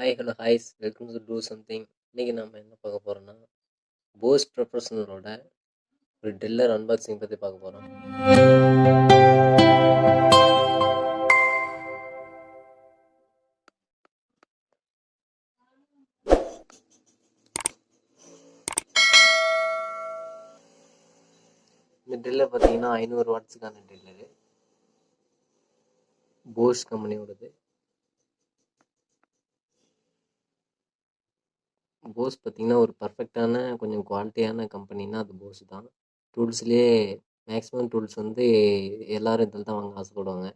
Hi hello hi's welcome to do something. இன்றைக்கி நம்ம என்ன பார்க்க போகிறோன்னா போஸ் ப்ரொஃபஷனலோட ஒரு டெல்லர் அன்பாக்சிங் பற்றி பார்க்க போகிறோம். இந்த டெல்லர் பார்த்தீங்கன்னா 500 வாட்ஸுக்கான டெல்லரு, போஷ் கம்பெனியோடது. போஸ் பார்த்தீங்கன்னா ஒரு பர்ஃபெக்டான கொஞ்சம் குவாலிட்டியான கம்பெனின்னா அது போஸ் தான். டூல்ஸ்லேயே மேக்ஸிமம் டூல்ஸ் வந்து எல்லோரும் இதில் தான் வாங்க ஆசைப்படுவாங்க.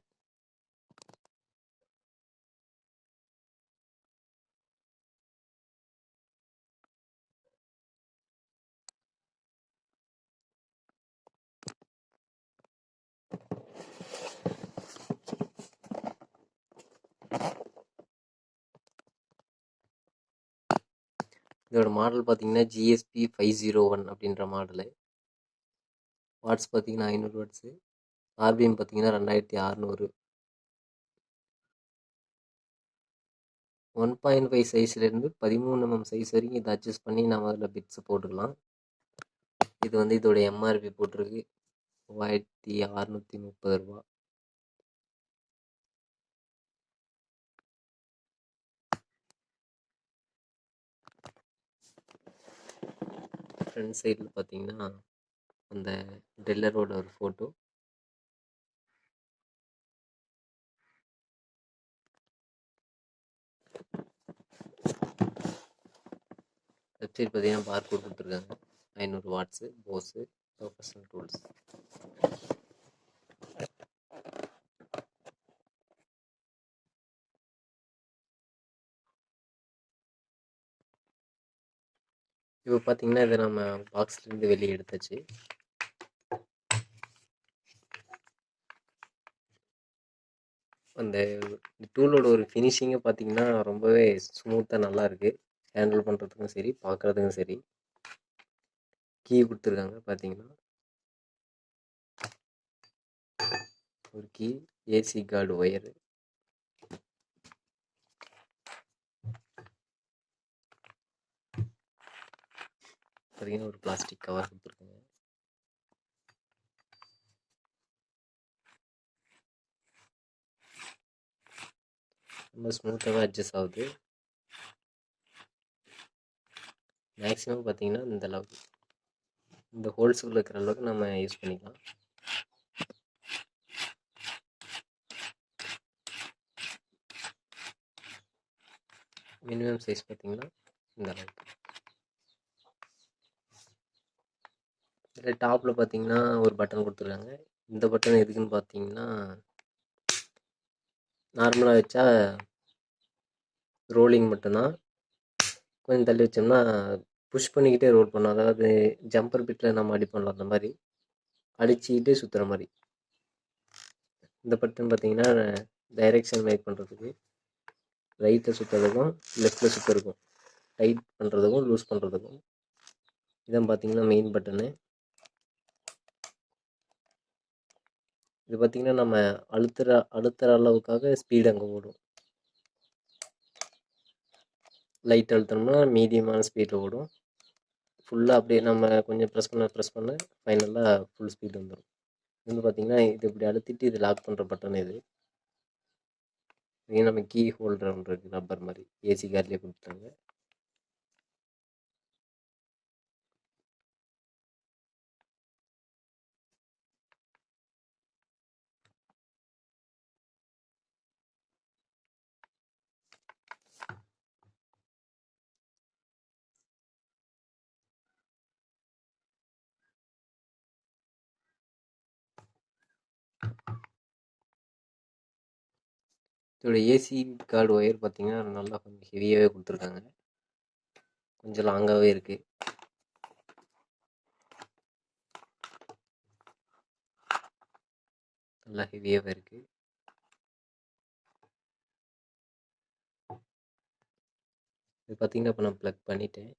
இதோட மாடல் பார்த்தீங்கன்னா GSP 501 அப்படின்ற மாடலு. வாட்ஸ் பார்த்தீங்கன்னா 500 வாட்ஸு. ஆர்பிஎம் பார்த்தீங்கன்னா 2600. 1.5 சைஸ்லேருந்து 13mm சைஸ் வரைக்கும் இதை அட்ஜஸ்ட் பண்ணி நம்ம அதில் பிட்ஸ் போட்டுக்கலாம். இது வந்து இதோட எம்ஆர்பி போட்டிருக்கு 3630 ரூபா. ஃப்ரண்ட் சைடில் பார்த்தீங்கன்னா அந்த டெல்லரோட ஒரு ஃபோட்டோ. வெப்சைட் பார்த்தீங்கன்னா பார்கோட் கொடுத்துருக்காங்க. 500 வாட்ஸு போஸு ப்ரொஃபஷனல் டூல்ஸ். இப்போ பார்த்தீங்கன்னா இதை நம்ம பாக்ஸ்லேருந்து வெளியே எடுத்தாச்சு. அந்த டூலோட ஒரு ஃபினிஷிங்கை பார்த்தீங்கன்னா ரொம்பவே ஸ்மூத்தாக நல்லா இருக்குது. ஹேண்டில் பண்ணுறதுக்கும் சரி, பார்க்குறதுக்கும் சரி. கீ கொடுத்துருக்காங்க பார்த்தீங்கன்னா, ஒரு கீ, ஏசி கார்டு ஒயரு, பார்த்தீங்கன்னா ஒரு பிளாஸ்டிக் கவர் கொடுத்துருக்காங்க. ரொம்ப ஸ்மூத்தாகவே அட்ஜஸ்ட் ஆகுது. மேக்ஸிமம் பார்த்தீங்கன்னா இந்த அளவுக்கு, இந்த ஹோல்ஸுக்குள்ள இருக்கிற அளவுக்கு நம்ம யூஸ் பண்ணிக்கலாம். மினிமம் சைஸ் பார்த்தீங்கன்னா இந்த அளவுக்கு. இதில் டாப்பில் பார்த்தீங்கன்னா ஒரு பட்டன் கொடுத்துருக்காங்க. இந்த பட்டன் எதுக்குன்னு பார்த்தீங்கன்னா, நார்மலாக வச்சா ரோலிங் மட்டும்தான். கொஞ்சம் தள்ளி வச்சோம்னா புஷ் பண்ணிக்கிட்டே ரோல் பண்ணோம். அதாவது ஜம்பர் பிட்டில் நம்ம அடிப்போம்ல, அந்த மாதிரி அடிச்சுக்கிட்டே சுற்றுற மாதிரி. இந்த பட்டன் பார்த்தீங்கன்னா டைரெக்ஷன் மேக் பண்ணுறதுக்கு, ரைட்டில் சுற்றுறதுக்கும் லெஃப்டில் சுற்றுறதுக்கும், டைட் பண்ணுறதுக்கும் லூஸ் பண்ணுறதுக்கும். இதான் பார்த்தீங்கன்னா மெயின் பட்டனு. இது பார்த்தீங்கன்னா நம்ம அழுத்துற அளவுக்காக ஸ்பீடு அங்கே ஓடும். லைட் அழுத்தணும்னா மீடியமான ஸ்பீடில் ஓடும். ஃபுல்லாக அப்படியே நம்ம கொஞ்சம் ப்ரெஸ் பண்ண ஃபைனலாக ஃபுல் ஸ்பீடு வந்துடும். இது வந்து பார்த்தீங்கன்னா இது இப்படி அழுத்திட்டு இது லாக் பண்ணுற பட்டன். இது நம்ம கீ ஹோல்டர் ஒன்று இருக்குது, ரப்பர் மாதிரி, ஏசி கார்லேயே கொடுத்துட்டாங்க. இதோட ஏசி கார்டு ஒயர் பார்த்தீங்கன்னா நல்லா கொஞ்சம் ஹெவியாகவே கொடுத்துருக்காங்க. கொஞ்சம் லாங்காகவே இருக்குது. நல்லா ஹெவியாகவே இருக்குது. இது பார்த்தீங்கன்னா இப்போ நான் ப்ளக் பண்ணிட்டேன்.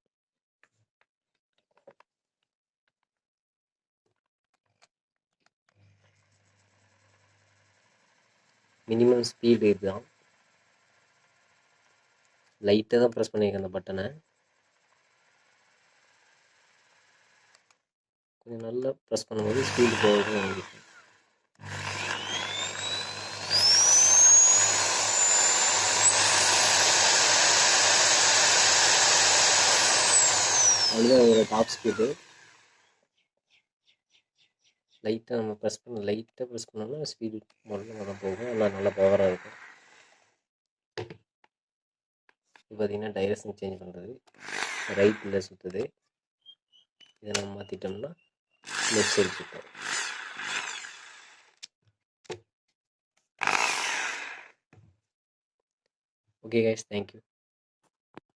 மினிமம் ஸ்பீடு இதுதான். லைட்டாக தான் ப்ரெஸ் பண்ணியிருக்கேன் அந்த பட்டனை. கொஞ்சம் நல்லா ப்ரெஸ் பண்ணும்போது ஸ்பீடு போகுதுன்னு நினைக்கிறேன். அதுதான் ஒரு டாப் ஸ்பீடு. லைட்டாக நம்ம லைட்டாக ப்ரெஸ் பண்ணோம்னா ஸ்பீடு முதல்ல தான் போகும். எல்லாம் நல்லா பவராக இருக்கும். இப்போ பார்த்தீங்கன்னா டைரக்ஷன் சேஞ்ச் பண்ணுறது ரைட்டில் சுற்றுது. இதை நம்ம மாற்றிட்டோம்னா லெஃப்ட் சைடு சுற்றும். Okay guys, thank you.